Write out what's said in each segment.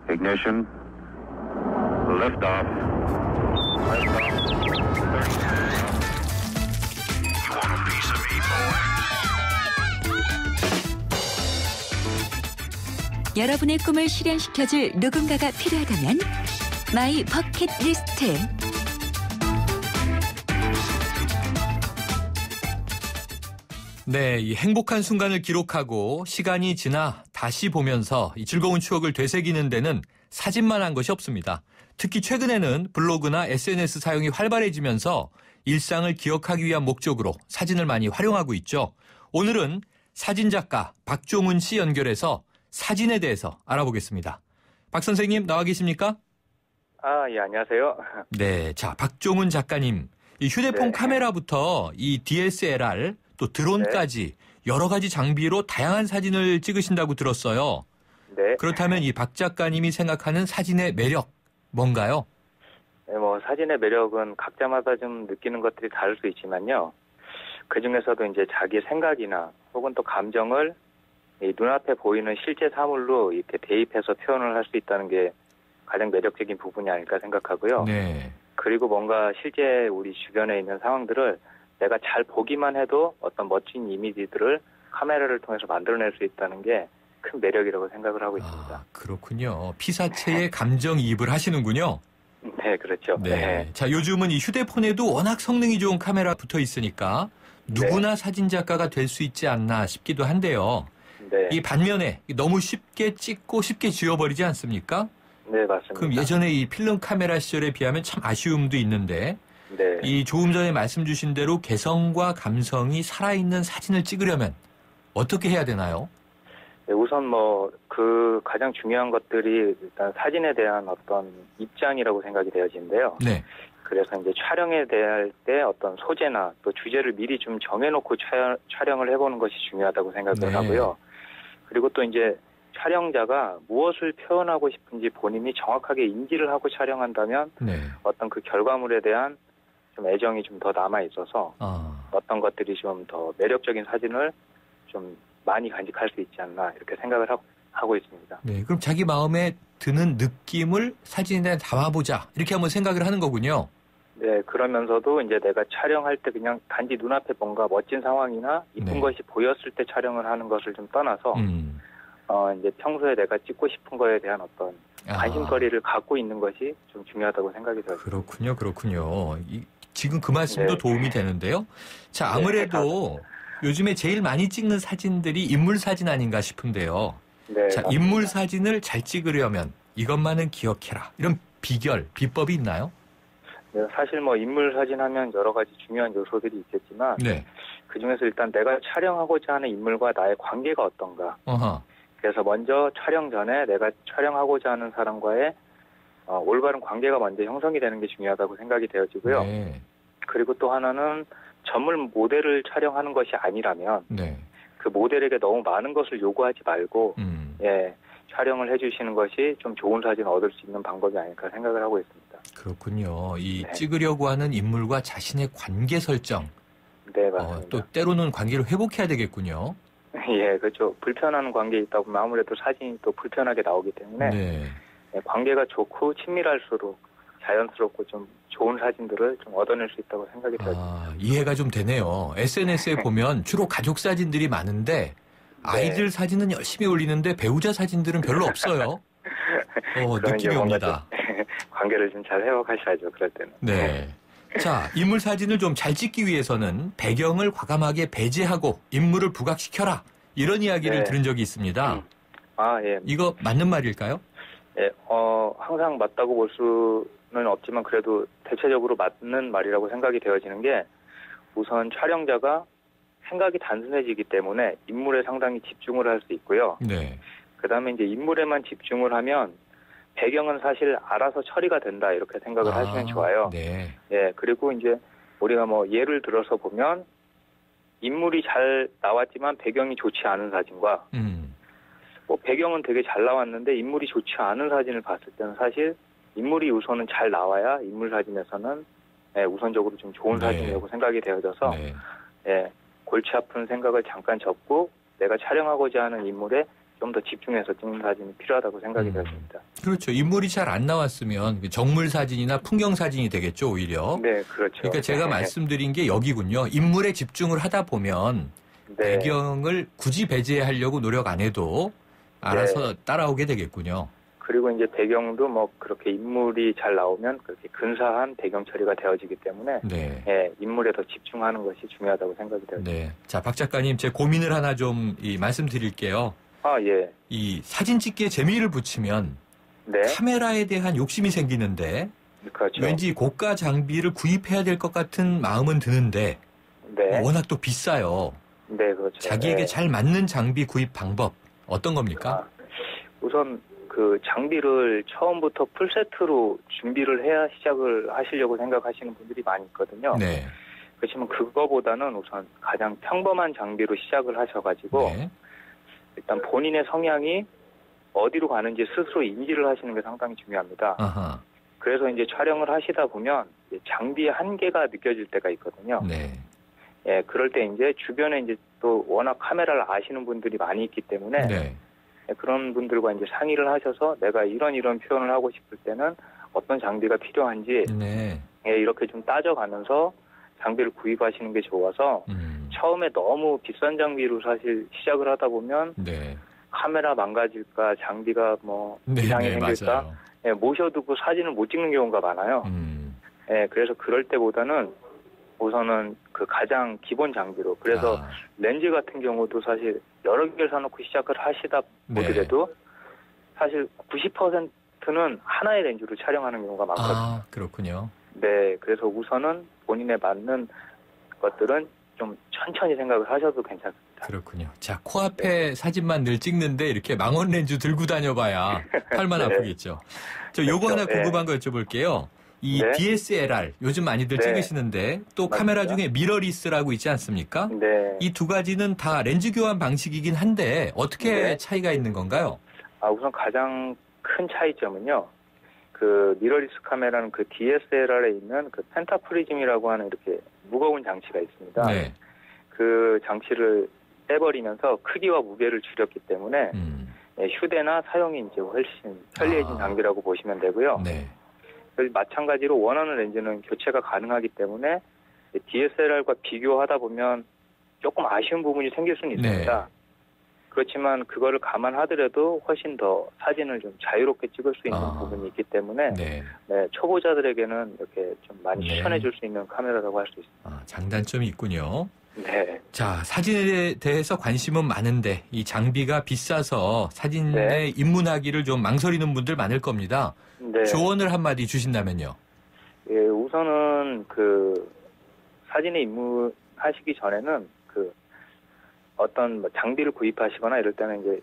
Ignition. Lift off. Lift off. You want a piece of me, boy? 여러분의 꿈을 실현시켜줄 누군가가 필요하다면 마이 버킷리스트. 네, 이 행복한 순간을 기록하고 시간이 지나 다시 보면서 이 즐거운 추억을 되새기는 데는 사진만 한 것이 없습니다. 특히 최근에는 블로그나 SNS 사용이 활발해지면서 일상을 기억하기 위한 목적으로 사진을 많이 활용하고 있죠. 오늘은 사진작가 박종훈 씨 연결해서 사진에 대해서 알아보겠습니다. 박 선생님 나와 계십니까? 예, 안녕하세요. 네, 자, 박종훈 작가님. 이 휴대폰 네. 카메라부터 이 DSLR 또 드론까지 여러 가지 장비로 다양한 사진을 찍으신다고 들었어요. 네. 그렇다면 이 박 작가님이 생각하는 사진의 매력 뭔가요? 네, 사진의 매력은 각자마다 좀 느끼는 것들이 다를 수 있지만요. 그 중에서도 이제 자기 생각이나 혹은 또 감정을 이 눈앞에 보이는 실제 사물로 이렇게 대입해서 표현을 할 수 있다는 게 가장 매력적인 부분이 아닐까 생각하고요. 네. 그리고 뭔가 실제 우리 주변에 있는 상황들을 내가 잘 보기만 해도 어떤 멋진 이미지들을 카메라를 통해서 만들어낼 수 있다는 게 큰 매력이라고 생각을 하고 있습니다. 아, 그렇군요. 피사체의 감정이입을 하시는군요. 네, 그렇죠. 네. 자, 요즘은 이 휴대폰에도 워낙 성능이 좋은 카메라 붙어 있으니까 누구나 사진작가가 될 수 있지 않나 싶기도 한데요. 네. 이 반면에 너무 쉽게 찍고 쉽게 지워버리지 않습니까? 네, 맞습니다. 그럼 예전에 이 필름 카메라 시절에 비하면 참 아쉬움도 있는데 네. 이 조금 전에 말씀 주신 대로 개성과 감성이 살아있는 사진을 찍으려면 어떻게 해야 되나요? 네, 우선 그 가장 중요한 것들이 일단 사진에 대한 어떤 입장이라고 생각이 되어지는데요. 네. 그래서 이제 촬영에 대할 때 어떤 소재나 또 주제를 미리 좀 정해놓고 촬영을 해보는 것이 중요하다고 생각을 네. 하고요. 그리고 또 이제 촬영자가 무엇을 표현하고 싶은지 본인이 정확하게 인지를 하고 촬영한다면 네. 어떤 그 결과물에 대한 좀 애정이 좀 더 남아 있어서 어떤 것들이 좀 더 매력적인 사진을 좀 많이 간직할 수 있지 않나 이렇게 생각을 하고 있습니다. 네. 그럼 자기 마음에 드는 느낌을 사진에 담아보자 이렇게 한번 생각을 하는 거군요. 네, 그러면서도 이제 내가 촬영할 때 그냥 단지 눈앞에 뭔가 멋진 상황이나 이쁜 네. 것이 보였을 때 촬영을 하는 것을 좀 떠나서 이제 평소에 내가 찍고 싶은 거에 대한 어떤 관심거리를 갖고 있는 것이 좀 중요하다고 생각이 들어요. 그렇군요. 지금 그 말씀도 네. 도움이 되는데요. 자, 아무래도 요즘에 제일 많이 찍는 사진들이 인물 사진 아닌가 싶은데요. 네, 자, 맞습니다. 인물 사진을 잘 찍으려면 이것만은 기억해라. 이런 비법이 있나요? 네, 사실 인물 사진 하면 여러 가지 중요한 요소들이 있겠지만 네. 그중에서 일단 내가 촬영하고자 하는 인물과 나의 관계가 어떤가. 어허. 그래서 먼저 촬영 전에 내가 촬영하고자 하는 사람과의 올바른 관계가 먼저 형성이 되는 게 중요하다고 생각이 되어지고요. 네. 그리고 또 하나는 전문 모델을 촬영하는 것이 아니라면 네. 그 모델에게 너무 많은 것을 요구하지 말고 촬영을 해주시는 것이 좀 좋은 사진을 얻을 수 있는 방법이 아닐까 생각을 하고 있습니다. 그렇군요. 네. 찍으려고 하는 인물과 자신의 관계 설정. 네, 맞습니다. 또 때로는 관계를 회복해야 되겠군요. 예, 그렇죠. 불편한 관계에 있다 보면 아무래도 사진이 또 불편하게 나오기 때문에 네. 관계가 좋고 친밀할수록 자연스럽고 좀 좋은 사진들을 좀 얻어낼 수 있다고 생각이 들어요. 이해가 좀 되네요. SNS에 보면 주로 가족 사진들이 많은데 아이들 사진은 열심히 올리는데 배우자 사진들은 별로 없어요. 느낌이 옵니다. 관계를 좀 잘 회복하셔야죠. 그럴 때는. 네. 자, 인물 사진을 좀 잘 찍기 위해서는 배경을 과감하게 배제하고 인물을 부각시켜라. 이런 이야기를 들은 적이 있습니다. 예. 이거 맞는 말일까요? 예, 항상 맞다고 볼 수는 없지만 그래도 대체적으로 맞는 말이라고 생각이 되어지는 게 우선 촬영자가 생각이 단순해지기 때문에 인물에 상당히 집중을 할 수 있고요. 네. 그다음에 이제 인물에만 집중을 하면 배경은 사실 알아서 처리가 된다 이렇게 생각을 하시면 좋아요. 네. 예, 그리고 이제 우리가 예를 들어서 보면 인물이 잘 나왔지만 배경이 좋지 않은 사진과 배경은 되게 잘 나왔는데 인물이 좋지 않은 사진을 봤을 때는 사실 인물이 우선은 잘 나와야 인물 사진에서는 우선적으로 좀 좋은 사진이라고 생각이 되어져서 골치 아픈 생각을 잠깐 접고 내가 촬영하고자 하는 인물의 좀 더 집중해서 찍는 사진이 필요하다고 생각이 되었습니다. 그렇죠. 인물이 잘 안 나왔으면 정물 사진이나 풍경 사진이 되겠죠, 오히려. 네, 그렇죠. 그러니까 제가 네. 말씀드린 게 여기군요. 인물에 집중을 하다 보면 네. 배경을 굳이 배제하려고 노력 안 해도 알아서 따라오게 되겠군요. 그리고 이제 배경도 뭐 그렇게 인물이 잘 나오면 그렇게 근사한 배경 처리가 되어지기 때문에 네. 예, 인물에 더 집중하는 것이 중요하다고 생각이 됩니다. 네. 자, 박 작가님, 제 고민을 하나 좀 말씀드릴게요. 아, 예. 이 사진 찍기에 재미를 붙이면 네. 카메라에 대한 욕심이 생기는데 그렇죠. 왠지 고가 장비를 구입해야 될 것 같은 마음은 드는데 네. 워낙 또 비싸요. 네, 그렇죠. 자기에게 네. 잘 맞는 장비 구입 방법 어떤 겁니까? 우선 그 장비를 처음부터 풀세트로 준비를 해야 시작을 하시려고 생각하시는 분들이 많이 있거든요. 네. 그렇지만 그거보다는 우선 가장 평범한 장비로 시작을 하셔가지고 네. 일단 본인의 성향이 어디로 가는지 스스로 인지를 하시는 게 상당히 중요합니다. 아하. 그래서 이제 촬영을 하시다 보면 장비의 한계가 느껴질 때가 있거든요. 네. 예, 그럴 때 이제 주변에 이제 또 워낙 카메라를 아시는 분들이 많이 있기 때문에 네. 그런 분들과 이제 상의를 하셔서 내가 이런 표현을 하고 싶을 때는 어떤 장비가 필요한지 네. 예, 이렇게 좀 따져가면서 장비를 구입하시는 게 좋아서 처음에 너무 비싼 장비로 사실 시작을 하다 보면 네. 카메라 망가질까 장비가 뭐 네, 이상이 네, 생길까 맞아요. 예, 모셔두고 사진을 못 찍는 경우가 많아요. 예, 그래서 그럴 때보다는 우선은 그 가장 기본 장비로 그래서 렌즈 같은 경우도 사실 여러 개를 사놓고 시작을 하시다 보더라도 사실 90%는 하나의 렌즈로 촬영하는 경우가 많거든요. 아, 그렇군요. 네, 그래서 우선은 본인에 맞는 것들은 좀 천천히 생각을 하셔도 괜찮습니다. 그렇군요. 자, 코앞에 사진만 늘 찍는데 이렇게 망원 렌즈 들고 다녀봐야 팔만 네. 아프겠죠. 저 요거 그렇죠. 하나 궁금한 거 여쭤볼게요. 이 네. DSLR 요즘 많이들 네. 찍으시는데 또 카메라 맞습니다. 중에 미러리스라고 있지 않습니까? 네. 이 두 가지는 다 렌즈 교환 방식이긴 한데 어떻게 네. 차이가 있는 건가요? 우선 가장 큰 차이점은요. 그 미러리스 카메라는 그 DSLR에 있는 그 펜타프리즘이라고 하는 이렇게 무거운 장치가 있습니다. 네. 그 장치를 빼버리면서 크기와 무게를 줄였기 때문에 휴대나 사용이 이제 훨씬 편리해진 장비라고 보시면 되고요. 네. 마찬가지로 원하는 렌즈는 교체가 가능하기 때문에 DSLR과 비교하다 보면 조금 아쉬운 부분이 생길 수는 있습니다. 네. 그렇지만 그거를 감안하더라도 훨씬 더 사진을 좀 자유롭게 찍을 수 있는 부분이 있기 때문에 네. 네, 초보자들에게는 이렇게 좀 많이 네. 추천해 줄 수 있는 카메라라고 할 수 있습니다. 장단점이 있군요. 네. 자, 사진에 대해서 관심은 많은데 이 장비가 비싸서 사진에 네. 입문하기를 좀 망설이는 분들 많을 겁니다. 네. 조언을 한마디 주신다면요. 예, 우선은 그 사진에 입문하시기 전에는 그 어떤 뭐 장비를 구입하시거나 이럴 때는 이제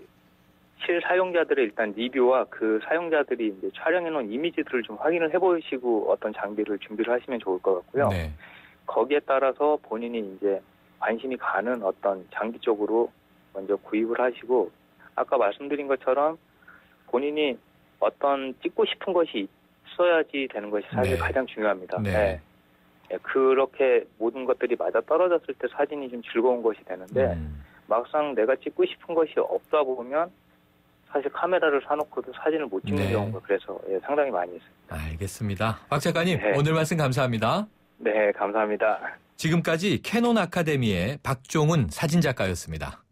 실사용자들의 일단 리뷰와 그 사용자들이 이제 촬영해 놓은 이미지들을 좀 확인을 해보시고 어떤 장비를 준비를 하시면 좋을 것 같고요. 네. 거기에 따라서 본인이 이제 관심이 가는 어떤 장비 쪽으로 먼저 구입을 하시고 아까 말씀드린 것처럼 본인이 어떤 찍고 싶은 것이 있어야지 되는 것이 사실 네. 가장 중요합니다. 네. 네. 예, 그렇게 모든 것들이 맞아 떨어졌을 때 사진이 좀 즐거운 것이 되는데 막상 내가 찍고 싶은 것이 없다 보면 사실 카메라를 사놓고도 사진을 못 찍는 네. 경우가 그래서 상당히 많이 있습니다. 알겠습니다. 박 작가님, 네. 오늘 말씀 감사합니다. 네, 감사합니다. 지금까지 캐논 아카데미의 박종훈 사진작가였습니다.